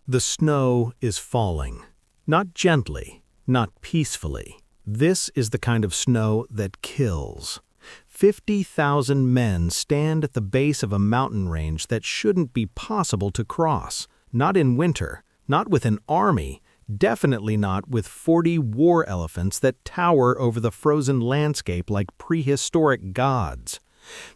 The snow is falling. Not gently, not peacefully. This is the kind of snow that kills. 50,000 men stand at the base of a mountain range that shouldn't be possible to cross. Not in winter, not with an army, definitely not with 40 war elephants that tower over the frozen landscape like prehistoric gods.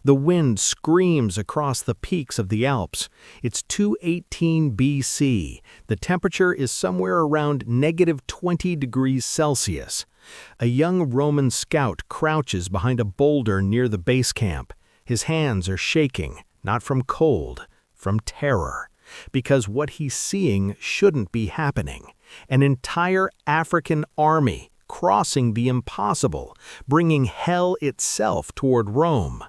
The wind screams across the peaks of the Alps. It's 218 BC. The temperature is somewhere around -20 degrees Celsius. A young Roman scout crouches behind a boulder near the base camp. His hands are shaking, not from cold, from terror. Because what he's seeing shouldn't be happening. An entire African army crossing the impossible, bringing hell itself toward Rome.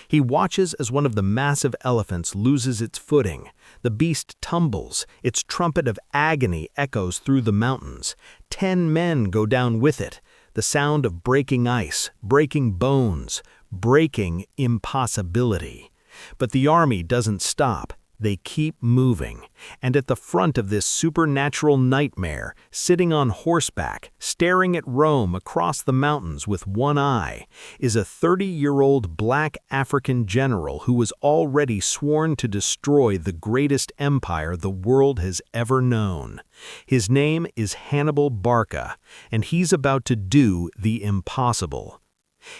He watches as one of the massive elephants loses its footing. The beast tumbles, its trumpet of agony echoes through the mountains. 10 men go down with it. The sound of breaking ice, breaking bones, breaking impossibility. But the army doesn't stop. They keep moving, and at the front of this supernatural nightmare, sitting on horseback, staring at Rome across the mountains with one eye, is a 30-year-old black African general who was already sworn to destroy the greatest empire the world has ever known. His name is Hannibal Barca, and he's about to do the impossible.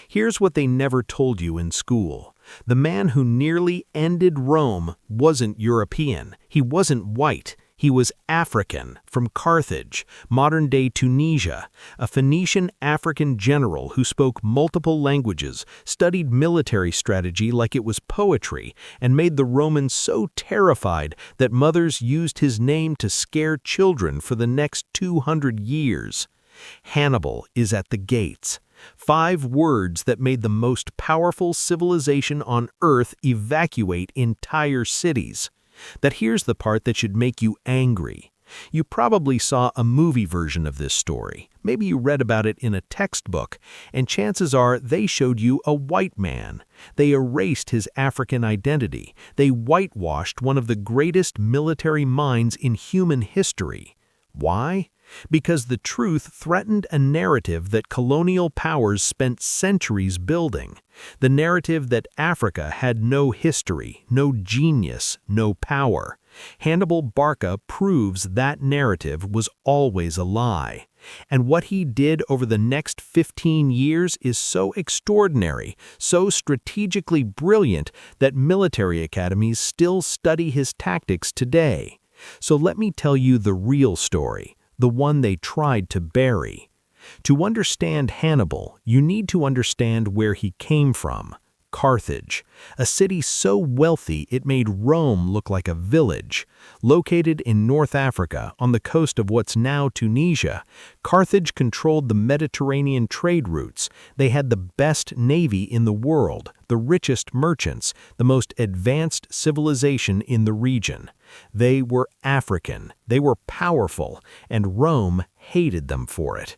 Here's what they never told you in school. The man who nearly ended Rome wasn't European. He wasn't white. He was African, from Carthage, modern-day Tunisia, a Phoenician African general who spoke multiple languages, studied military strategy like it was poetry, and made the Romans so terrified that mothers used his name to scare children for the next 200 years. Hannibal is at the gates. 5 words that made the most powerful civilization on Earth evacuate entire cities. That here's the part that should make you angry. You probably saw a movie version of this story. Maybe you read about it in a textbook, and chances are they showed you a white man. They erased his African identity. They whitewashed one of the greatest military minds in human history. Why? Because the truth threatened a narrative that colonial powers spent centuries building. The narrative that Africa had no history, no genius, no power. Hannibal Barca proves that narrative was always a lie. And what he did over the next 15 years is so extraordinary, so strategically brilliant that military academies still study his tactics today. So let me tell you the real story. The one they tried to bury. To understand Hannibal, you need to understand where he came from. Carthage, a city so wealthy it made Rome look like a village. Located in North Africa, on the coast of what's now Tunisia, Carthage controlled the Mediterranean trade routes. They had the best navy in the world, the richest merchants, the most advanced civilization in the region. They were African, they were powerful, and Rome hated them for it.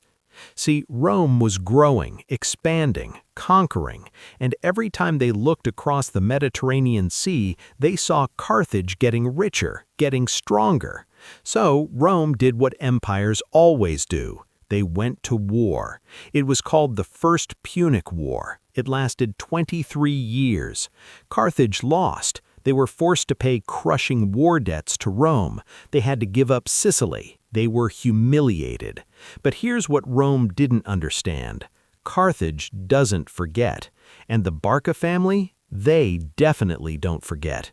See, Rome was growing, expanding, conquering, and every time they looked across the Mediterranean Sea, they saw Carthage getting richer, getting stronger. So Rome did what empires always do. They went to war. It was called the First Punic War. It lasted 23 years. Carthage lost. They were forced to pay crushing war debts to Rome. They had to give up Sicily. They were humiliated. But here's what Rome didn't understand. Carthage doesn't forget. And the Barca family? They definitely don't forget.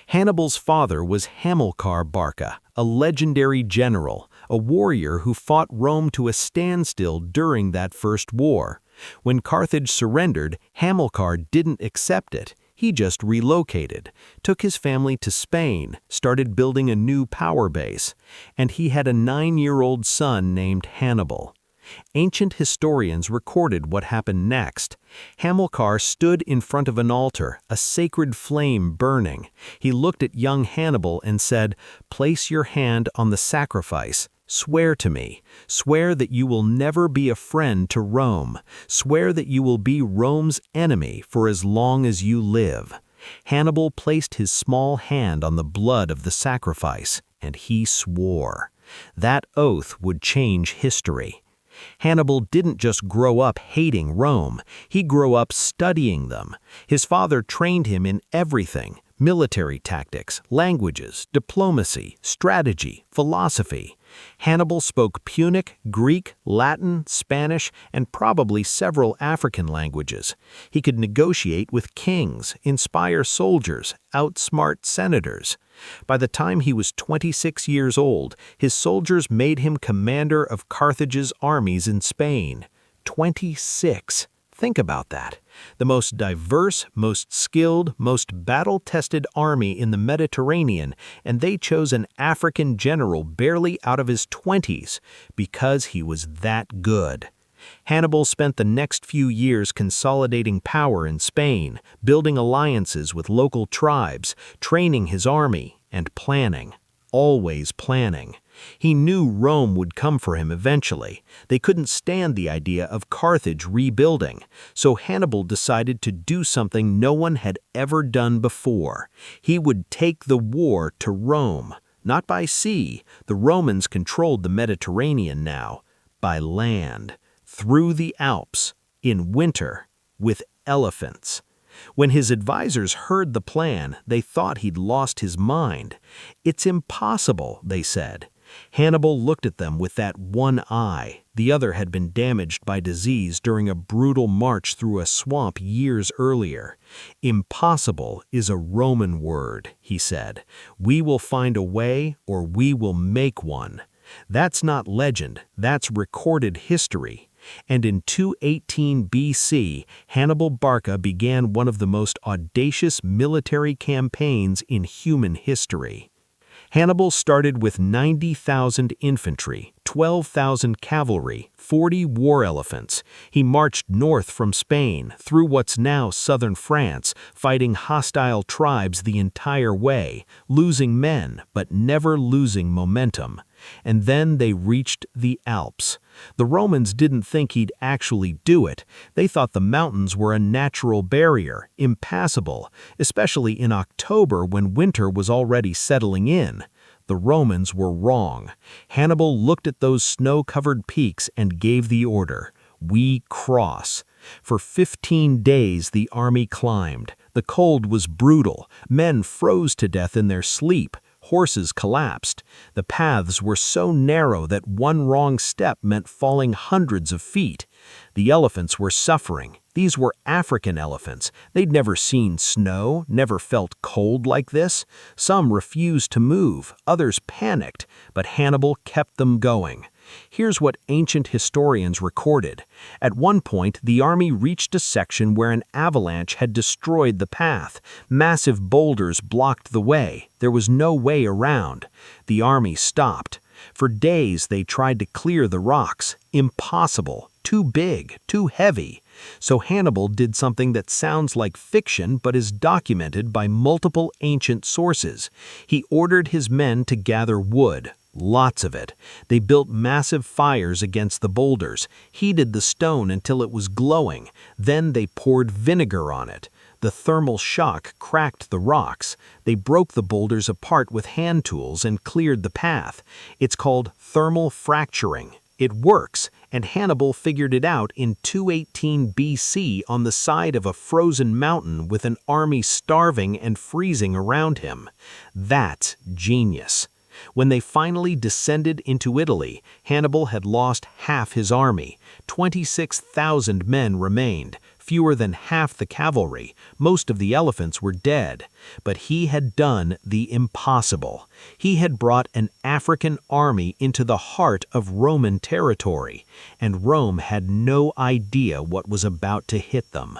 Hannibal's father was Hamilcar Barca, a legendary general, a warrior who fought Rome to a standstill during that first war. When Carthage surrendered, Hamilcar didn't accept it. He just relocated, took his family to Spain, started building a new power base, and he had a 9-year-old son named Hannibal. Ancient historians recorded what happened next. Hamilcar stood in front of an altar, a sacred flame burning. He looked at young Hannibal and said, "Place your hand on the sacrifice. Swear to me. Swear that you will never be a friend to Rome. Swear that you will be Rome's enemy for as long as you live." Hannibal placed his small hand on the blood of the sacrifice, and he swore. That oath would change history. Hannibal didn't just grow up hating Rome, he grew up studying them. His father trained him in everything: military tactics, languages, diplomacy, strategy, philosophy. Hannibal spoke Punic, Greek, Latin, Spanish, and probably several African languages. He could negotiate with kings, inspire soldiers, outsmart senators. By the time he was 26 years old, his soldiers made him commander of Carthage's armies in Spain. 26. Think about that. The most diverse, most skilled, most battle-tested army in the Mediterranean, and they chose an African general barely out of his 20s because he was that good. Hannibal spent the next few years consolidating power in Spain, building alliances with local tribes, training his army, and planning. Always planning. He knew Rome would come for him eventually. They couldn't stand the idea of Carthage rebuilding, so Hannibal decided to do something no one had ever done before. He would take the war to Rome. Not by sea, the Romans controlled the Mediterranean now. By land. Through the Alps. In winter. With elephants. When his advisors heard the plan, they thought he'd lost his mind. "It's impossible," they said. Hannibal looked at them with that one eye. The other had been damaged by disease during a brutal march through a swamp years earlier. "Impossible is a Roman word," he said. "We will find a way, or we will make one." That's not legend, that's recorded history. And in 218 BC, Hannibal Barca began one of the most audacious military campaigns in human history. Hannibal started with 90,000 infantry, 12,000 cavalry, 40 war elephants. He marched north from Spain, through what's now southern France, fighting hostile tribes the entire way, losing men, but never losing momentum. And then they reached the Alps. The Romans didn't think he'd actually do it. They thought the mountains were a natural barrier, impassable, especially in October when winter was already settling in. The Romans were wrong. Hannibal looked at those snow-covered peaks and gave the order, "We cross." For 15 days the army climbed. The cold was brutal. Men froze to death in their sleep. Horses collapsed. The paths were so narrow that one wrong step meant falling hundreds of feet. The elephants were suffering. These were African elephants. They'd never seen snow, never felt cold like this. Some refused to move, others panicked, but Hannibal kept them going. Here's what ancient historians recorded. At one point, the army reached a section where an avalanche had destroyed the path. Massive boulders blocked the way. There was no way around. The army stopped. For days, they tried to clear the rocks. Impossible. Too big. Too heavy. So Hannibal did something that sounds like fiction but is documented by multiple ancient sources. He ordered his men to gather wood. Lots of it. They built massive fires against the boulders, heated the stone until it was glowing, then they poured vinegar on it. The thermal shock cracked the rocks. They broke the boulders apart with hand tools and cleared the path. It's called thermal fracturing. It works, and Hannibal figured it out in 218 BC on the side of a frozen mountain with an army starving and freezing around him. That's genius. When they finally descended into Italy, Hannibal had lost half his army. 26,000 men remained, fewer than half the cavalry. Most of the elephants were dead. But he had done the impossible. He had brought an African army into the heart of Roman territory, and Rome had no idea what was about to hit them.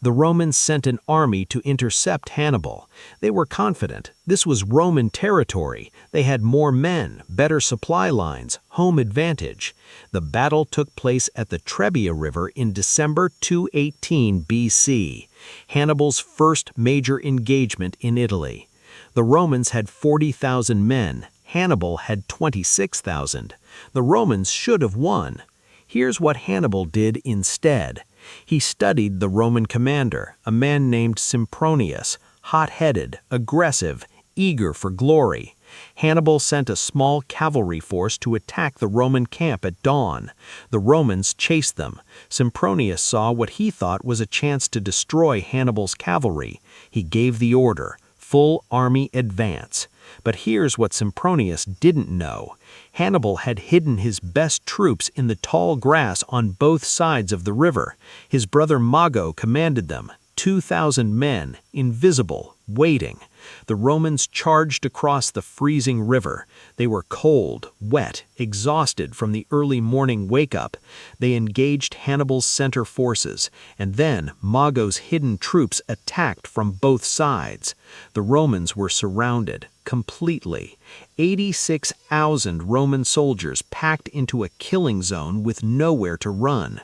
The Romans sent an army to intercept Hannibal. They were confident. This was Roman territory. They had more men, better supply lines, home advantage. The battle took place at the Trebia River in December 218 BC, Hannibal's first major engagement in Italy. The Romans had 40,000 men. Hannibal had 26,000. The Romans should have won. Here's what Hannibal did instead. He studied the Roman commander, a man named Sempronius, hot-headed, aggressive, eager for glory. Hannibal sent a small cavalry force to attack the Roman camp at dawn. The Romans chased them. Sempronius saw what he thought was a chance to destroy Hannibal's cavalry. He gave the order, full army advance. But here's what Sempronius didn't know. Hannibal had hidden his best troops in the tall grass on both sides of the river. His brother Mago commanded them, 2,000 men, invisible, waiting. The Romans charged across the freezing river. They were cold, wet, exhausted from the early morning wake-up. They engaged Hannibal's center forces, and then Mago's hidden troops attacked from both sides. The Romans were surrounded, completely. 86,000 Roman soldiers packed into a killing zone with nowhere to run.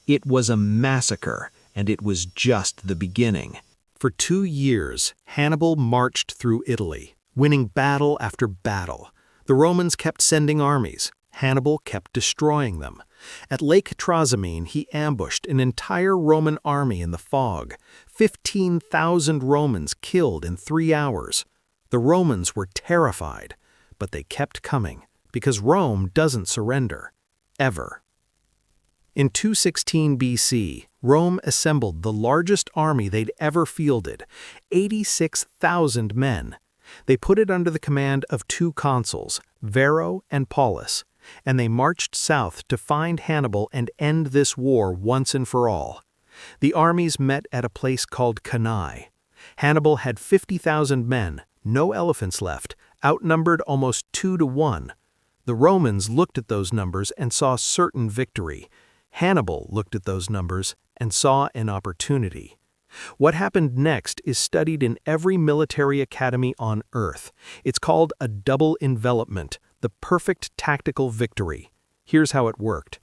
It was a massacre, and it was just the beginning. For 2 years, Hannibal marched through Italy, winning battle after battle. The Romans kept sending armies. Hannibal kept destroying them. At Lake Trasimene, he ambushed an entire Roman army in the fog. 15,000 Romans killed in 3 hours. The Romans were terrified, but they kept coming, because Rome doesn't surrender. Ever. In 216 BC, Rome assembled the largest army they'd ever fielded, 86,000 men. They put it under the command of 2 consuls, Varro and Paulus, and they marched south to find Hannibal and end this war once and for all. The armies met at a place called Cannae. Hannibal had 50,000 men, no elephants left, outnumbered almost 2 to 1. The Romans looked at those numbers and saw certain victory. Hannibal looked at those numbers and saw an opportunity. What happened next is studied in every military academy on Earth. It's called a double envelopment, the perfect tactical victory. Here's how it worked.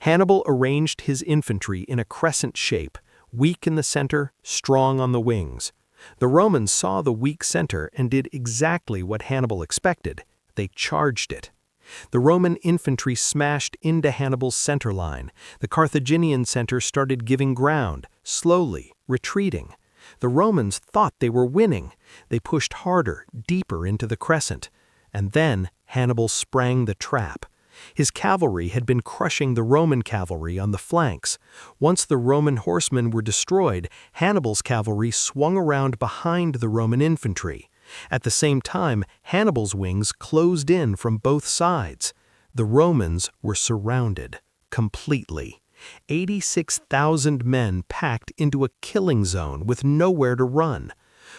Hannibal arranged his infantry in a crescent shape, weak in the center, strong on the wings. The Romans saw the weak center and did exactly what Hannibal expected. They charged it. The Roman infantry smashed into Hannibal's center line. The Carthaginian center started giving ground, slowly, retreating. The Romans thought they were winning. They pushed harder, deeper into the crescent. And then Hannibal sprang the trap. His cavalry had been crushing the Roman cavalry on the flanks. Once the Roman horsemen were destroyed, Hannibal's cavalry swung around behind the Roman infantry. At the same time, Hannibal's wings closed in from both sides. The Romans were surrounded, completely. 86,000 men packed into a killing zone with nowhere to run.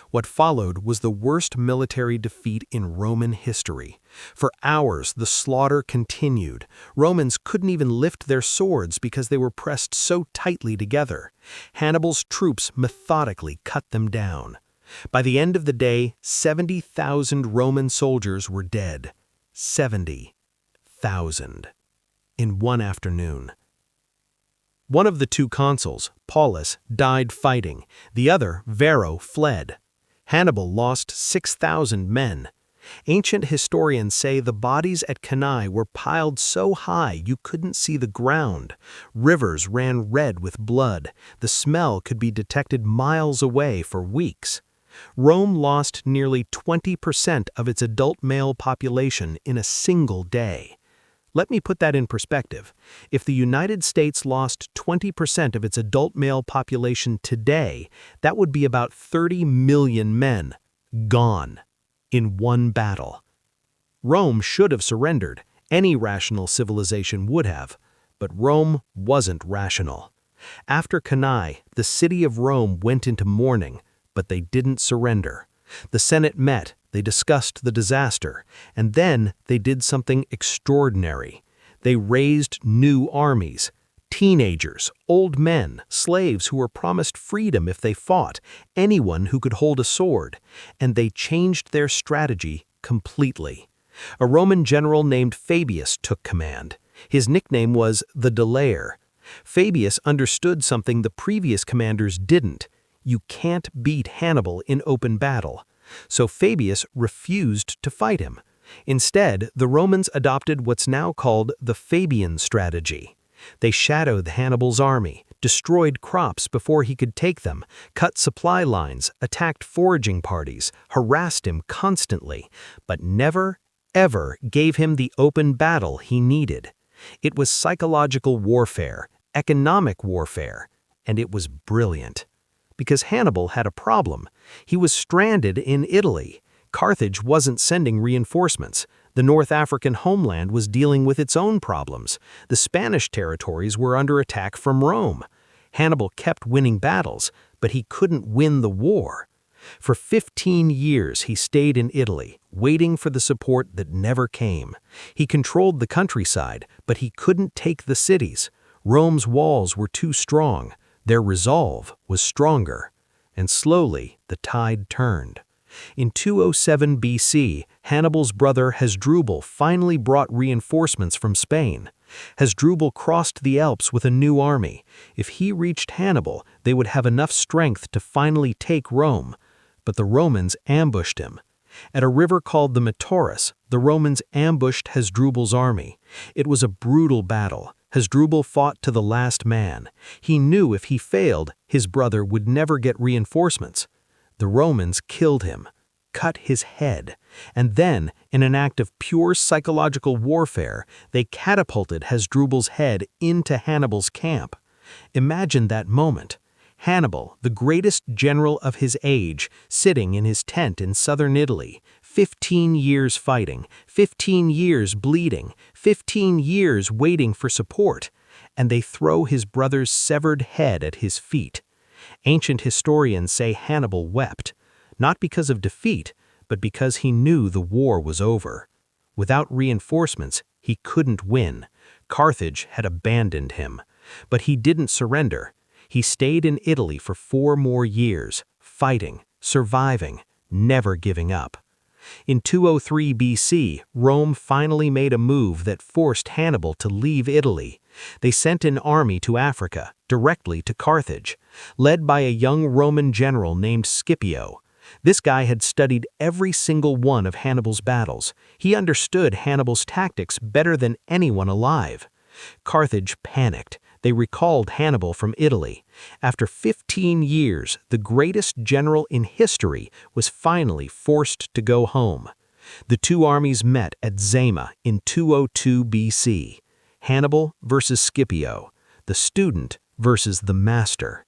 What followed was the worst military defeat in Roman history. For hours, the slaughter continued. Romans couldn't even lift their swords because they were pressed so tightly together. Hannibal's troops methodically cut them down. By the end of the day, 70,000 Roman soldiers were dead. 70,000. In one afternoon. One of the 2 consuls, Paulus, died fighting. The other, Varro, fled. Hannibal lost 6,000 men. Ancient historians say the bodies at Cannae were piled so high you couldn't see the ground. Rivers ran red with blood. The smell could be detected miles away for weeks. Rome lost nearly 20% of its adult male population in a single day. Let me put that in perspective. If the United States lost 20% of its adult male population today, that would be about 30 million men, gone, in one battle. Rome should have surrendered. Any rational civilization would have. But Rome wasn't rational. After Cannae, the city of Rome went into mourning, but they didn't surrender. The Senate met, they discussed the disaster, and then they did something extraordinary. They raised new armies. Teenagers, old men, slaves who were promised freedom if they fought, anyone who could hold a sword. And they changed their strategy completely. A Roman general named Fabius took command. His nickname was the Delayer. Fabius understood something the previous commanders didn't. You can't beat Hannibal in open battle. So Fabius refused to fight him. Instead, the Romans adopted what's now called the Fabian strategy. They shadowed Hannibal's army, destroyed crops before he could take them, cut supply lines, attacked foraging parties, harassed him constantly, but never, ever gave him the open battle he needed. It was psychological warfare, economic warfare, and it was brilliant. Because Hannibal had a problem. He was stranded in Italy. Carthage wasn't sending reinforcements. The North African homeland was dealing with its own problems. The Spanish territories were under attack from Rome. Hannibal kept winning battles, but he couldn't win the war. For 15 years he stayed in Italy, waiting for the support that never came. He controlled the countryside, but he couldn't take the cities. Rome's walls were too strong. Their resolve was stronger. And slowly the tide turned. In 207 BC, Hannibal's brother Hasdrubal finally brought reinforcements from Spain. Hasdrubal crossed the Alps with a new army. If he reached Hannibal, they would have enough strength to finally take Rome. But the Romans ambushed him. At a river called the Metaurus, the Romans ambushed Hasdrubal's army. It was a brutal battle. Hasdrubal fought to the last man. He knew if he failed, his brother would never get reinforcements. The Romans killed him, cut his head, and then, in an act of pure psychological warfare, they catapulted Hasdrubal's head into Hannibal's camp. Imagine that moment. Hannibal, the greatest general of his age, sitting in his tent in southern Italy, 15 years fighting, 15 years bleeding, 15 years waiting for support, and they throw his brother's severed head at his feet. Ancient historians say Hannibal wept, not because of defeat, but because he knew the war was over. Without reinforcements, he couldn't win. Carthage had abandoned him. But he didn't surrender. He stayed in Italy for 4 more years, fighting, surviving, never giving up. In 203 BC, Rome finally made a move that forced Hannibal to leave Italy. They sent an army to Africa, directly to Carthage, led by a young Roman general named Scipio. This guy had studied every single one of Hannibal's battles. He understood Hannibal's tactics better than anyone alive. Carthage panicked. They recalled Hannibal from Italy. After 15 years, the greatest general in history was finally forced to go home. The two armies met at Zama in 202 BC. Hannibal versus Scipio, the student versus the master.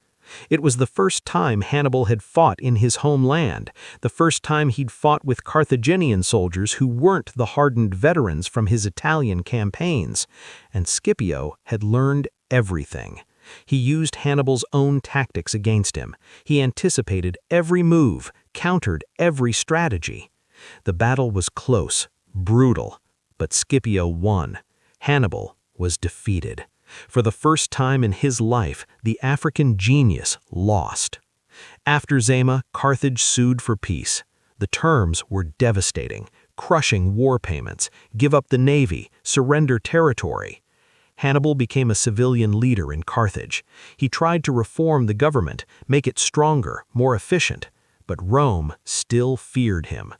It was the first time Hannibal had fought in his homeland, the first time he'd fought with Carthaginian soldiers who weren't the hardened veterans from his Italian campaigns, and Scipio had learned everything. He used Hannibal's own tactics against him. He anticipated every move, countered every strategy. The battle was close, brutal, but Scipio won. Hannibal was defeated. For the first time in his life, the African genius lost. After Zama, Carthage sued for peace. The terms were devastating, crushing war payments, give up the navy, surrender territory. Hannibal became a civilian leader in Carthage. He tried to reform the government, make it stronger, more efficient, but Rome still feared him.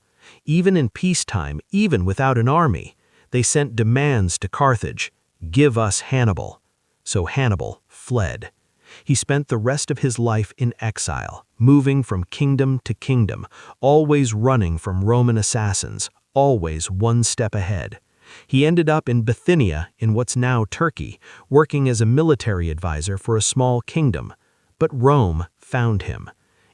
Even in peacetime, even without an army, they sent demands to Carthage, "Give us Hannibal." So Hannibal fled. He spent the rest of his life in exile, moving from kingdom to kingdom, always running from Roman assassins, always one step ahead. He ended up in Bithynia, in what's now Turkey, working as a military advisor for a small kingdom. But Rome found him.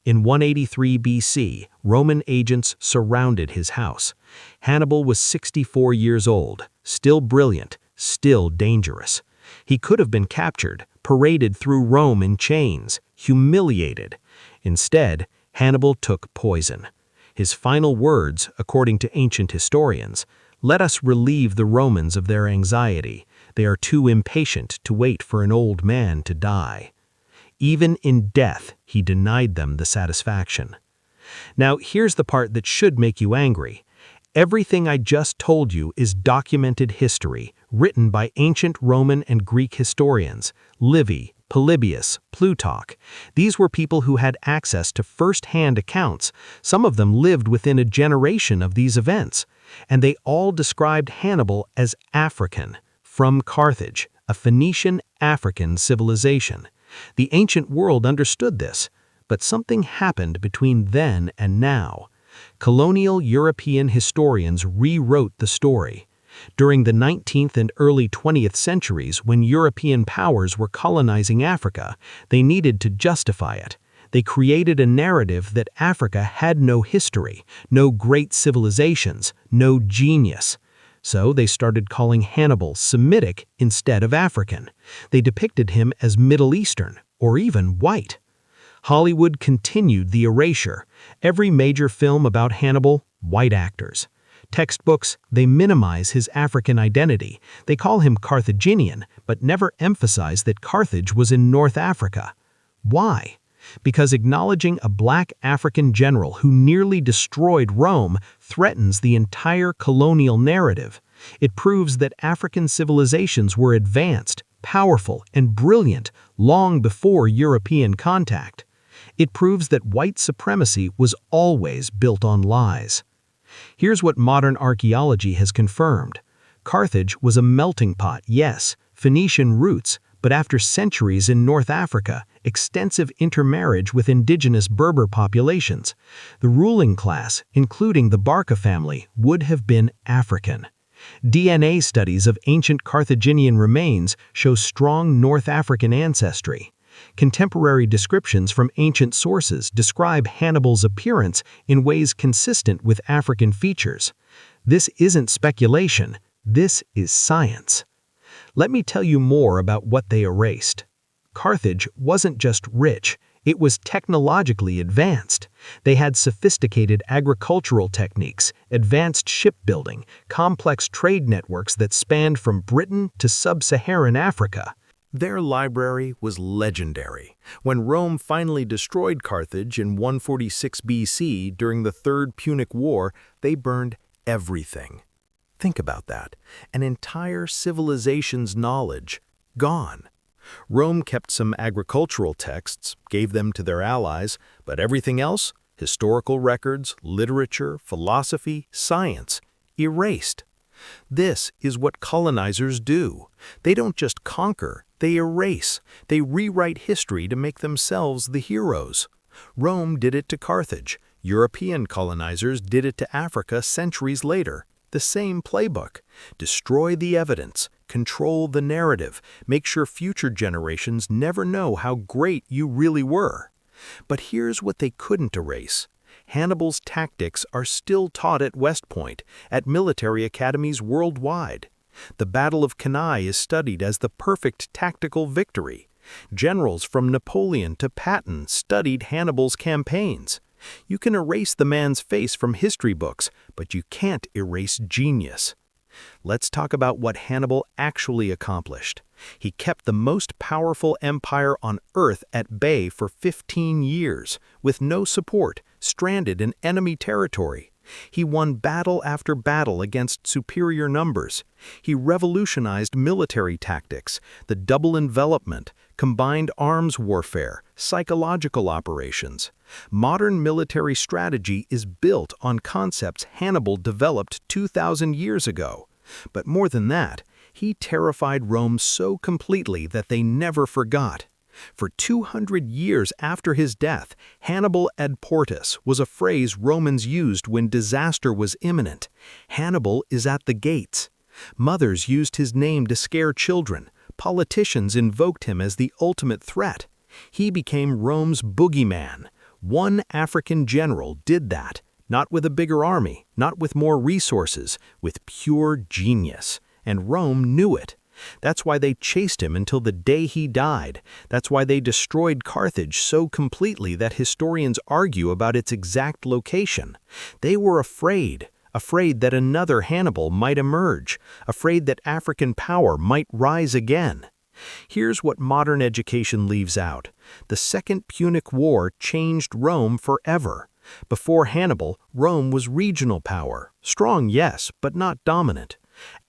In 183 BC, Roman agents surrounded his house. Hannibal was 64 years old, still brilliant, still dangerous. He could have been captured, paraded through Rome in chains, humiliated. Instead, Hannibal took poison. His final words, according to ancient historians, "Let us relieve the Romans of their anxiety. They are too impatient to wait for an old man to die." Even in death, he denied them the satisfaction. Now, here's the part that should make you angry. Everything I just told you is documented history, written by ancient Roman and Greek historians, Livy, Polybius, Plutarch. These were people who had access to first-hand accounts. Some of them lived within a generation of these events. And they all described Hannibal as African, from Carthage, a Phoenician-African civilization. The ancient world understood this, but something happened between then and now. Colonial European historians rewrote the story. During the 19th and early 20th centuries, when European powers were colonizing Africa, they needed to justify it. They created a narrative that Africa had no history, no great civilizations, no genius. So they started calling Hannibal Semitic instead of African. They depicted him as Middle Eastern, or even white. Hollywood continued the erasure. Every major film about Hannibal, white actors. Textbooks, they minimize his African identity. They call him Carthaginian, but never emphasize that Carthage was in North Africa. Why? Because acknowledging a black African general who nearly destroyed Rome threatens the entire colonial narrative. It proves that African civilizations were advanced, powerful, and brilliant long before European contact. It proves that white supremacy was always built on lies. Here's what modern archaeology has confirmed. Carthage was a melting pot, yes, Phoenician roots, but after centuries in North Africa, extensive intermarriage with indigenous Berber populations, the ruling class, including the Barca family, would have been African. DNA studies of ancient Carthaginian remains show strong North African ancestry. Contemporary descriptions from ancient sources describe Hannibal's appearance in ways consistent with African features. This isn't speculation, this is science. Let me tell you more about what they erased. Carthage wasn't just rich, it was technologically advanced. They had sophisticated agricultural techniques, advanced shipbuilding, complex trade networks that spanned from Britain to sub-Saharan Africa. Their library was legendary. When Rome finally destroyed Carthage in 146 BC during the Third Punic War, they burned everything. Think about that. An entire civilization's knowledge gone. Rome kept some agricultural texts, gave them to their allies, but everything else, historical records, literature, philosophy, science, erased. This is what colonizers do. They don't just conquer, they erase. They rewrite history to make themselves the heroes. Rome did it to Carthage. European colonizers did it to Africa centuries later. The same playbook. Destroy the evidence, control the narrative, make sure future generations never know how great you really were. But here's what they couldn't erase. Hannibal's tactics are still taught at West Point, at military academies worldwide. The Battle of Cannae is studied as the perfect tactical victory. Generals from Napoleon to Patton studied Hannibal's campaigns. You can erase the man's face from history books, but you can't erase genius. Let's talk about what Hannibal actually accomplished. He kept the most powerful empire on Earth at bay for 15 years, with no support, stranded in enemy territory. He won battle after battle against superior numbers. He revolutionized military tactics, the double envelopment, combined arms warfare, psychological operations. Modern military strategy is built on concepts Hannibal developed 2,000 years ago. But more than that, he terrified Rome so completely that they never forgot. For 200 years after his death, Hannibal ad portas was a phrase Romans used when disaster was imminent. Hannibal is at the gates. Mothers used his name to scare children. Politicians invoked him as the ultimate threat. He became Rome's boogeyman. One African general did that, not with a bigger army, not with more resources, with pure genius. And Rome knew it. That's why they chased him until the day he died. That's why they destroyed Carthage so completely that historians argue about its exact location. They were afraid that another Hannibal might emerge, afraid that African power might rise again. Here's what modern education leaves out. The Second Punic War changed Rome forever. Before Hannibal, Rome was regional power. Strong, yes, but not dominant.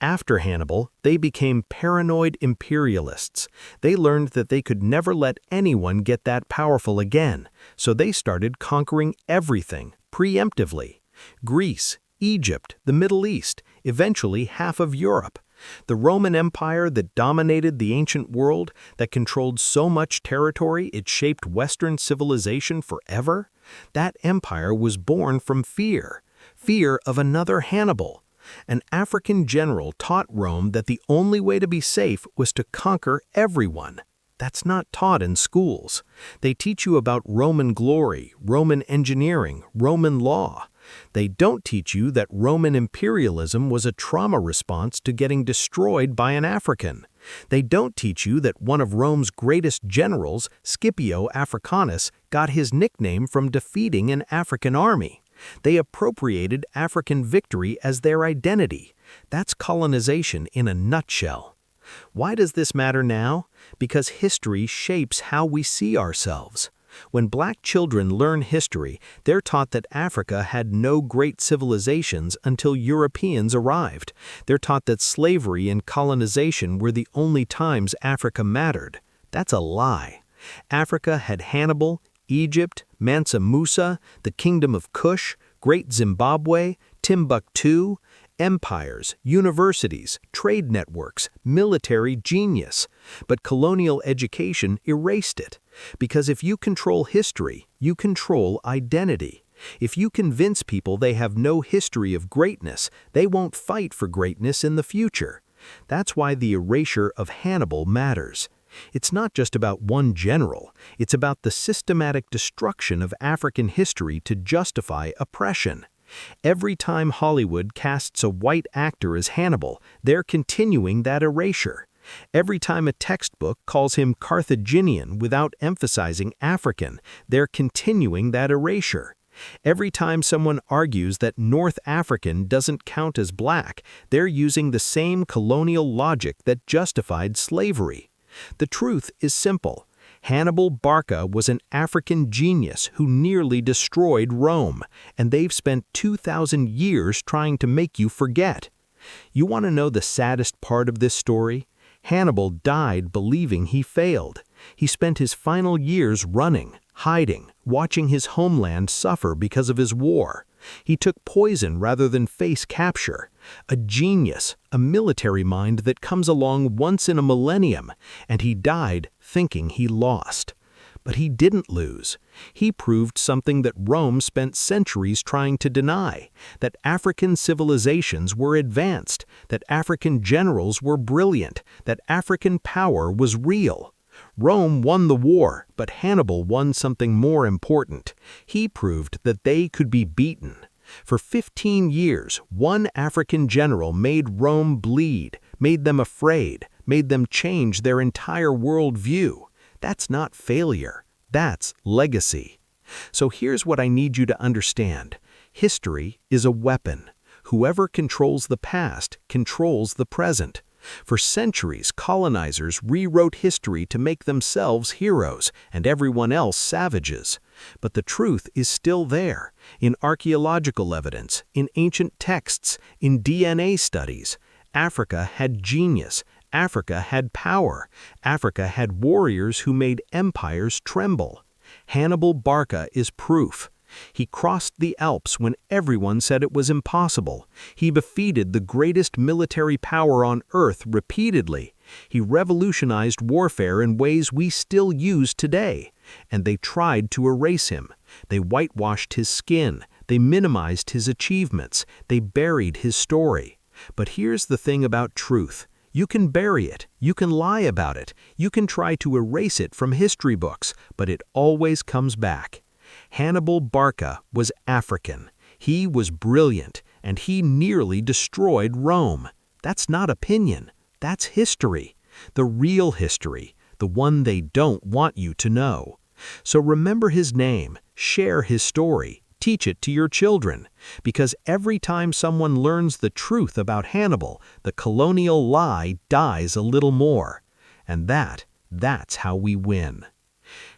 After Hannibal, they became paranoid imperialists. They learned that they could never let anyone get that powerful again, so they started conquering everything, preemptively. Greece, Egypt, the Middle East, eventually half of Europe. The Roman Empire that dominated the ancient world, that controlled so much territory it shaped Western civilization forever, that empire was born from fear, fear of another Hannibal. An African general taught Rome that the only way to be safe was to conquer everyone. That's not taught in schools. They teach you about Roman glory, Roman engineering, Roman law. They don't teach you that Roman imperialism was a trauma response to getting destroyed by an African. They don't teach you that one of Rome's greatest generals, Scipio Africanus, got his nickname from defeating an African army. They appropriated African victory as their identity. That's colonization in a nutshell. Why does this matter now? Because history shapes how we see ourselves. When black children learn history, they're taught that Africa had no great civilizations until Europeans arrived. They're taught that slavery and colonization were the only times Africa mattered. That's a lie. Africa had Hannibal, Egypt, Mansa Musa, the Kingdom of Kush, Great Zimbabwe, Timbuktu, empires, universities, trade networks, military genius. But colonial education erased it. Because if you control history, you control identity. If you convince people they have no history of greatness, they won't fight for greatness in the future. That's why the erasure of Hannibal matters. It's not just about one general, it's about the systematic destruction of African history to justify oppression. Every time Hollywood casts a white actor as Hannibal, they're continuing that erasure. Every time a textbook calls him Carthaginian without emphasizing African, they're continuing that erasure. Every time someone argues that North African doesn't count as black, they're using the same colonial logic that justified slavery. The truth is simple. Hannibal Barca was an African genius who nearly destroyed Rome, and they've spent 2,000 years trying to make you forget. You want to know the saddest part of this story? Hannibal died believing he failed. He spent his final years running, hiding, watching his homeland suffer because of his war. He took poison rather than face capture. A genius, a military mind that comes along once in a millennium, and he died thinking he lost. But he didn't lose. He proved something that Rome spent centuries trying to deny, that African civilizations were advanced, that African generals were brilliant, that African power was real. Rome won the war, but Hannibal won something more important. He proved that they could be beaten. For 15 years, one African general made Rome bleed, made them afraid, made them change their entire worldview. That's not failure. That's legacy. So here's what I need you to understand. History is a weapon. Whoever controls the past controls the present. For centuries, colonizers rewrote history to make themselves heroes and everyone else savages. But the truth is still there, in archaeological evidence, in ancient texts, in DNA studies. Africa had genius. Africa had power. Africa had warriors who made empires tremble. Hannibal Barca is proof. He crossed the Alps when everyone said it was impossible. He defeated the greatest military power on earth repeatedly. He revolutionized warfare in ways we still use today. And they tried to erase him. They whitewashed his skin. They minimized his achievements. They buried his story. But here's the thing about truth. You can bury it, you can lie about it, you can try to erase it from history books, but it always comes back. Hannibal Barca was African. He was brilliant, and he nearly destroyed Rome. That's not opinion, that's history. The real history, the one they don't want you to know. So remember his name, share his story, teach it to your children, because every time someone learns the truth about Hannibal, the colonial lie dies a little more. And that's how we win.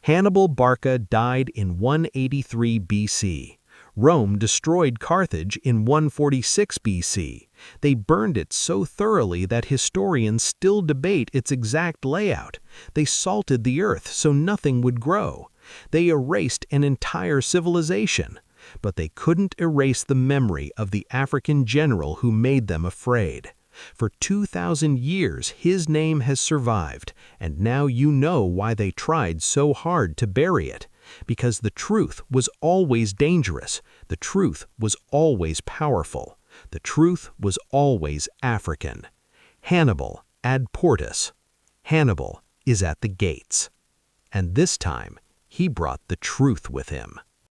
Hannibal Barca died in 183 BC. Rome destroyed Carthage in 146 BC. They burned it so thoroughly that historians still debate its exact layout. They salted the earth so nothing would grow. They erased an entire civilization. But they couldn't erase the memory of the African general who made them afraid. For 2,000 years his name has survived, and now you know why they tried so hard to bury it. Because the truth was always dangerous, the truth was always powerful, the truth was always African. Hannibal ad portas. Hannibal is at the gates. And this time, he brought the truth with him.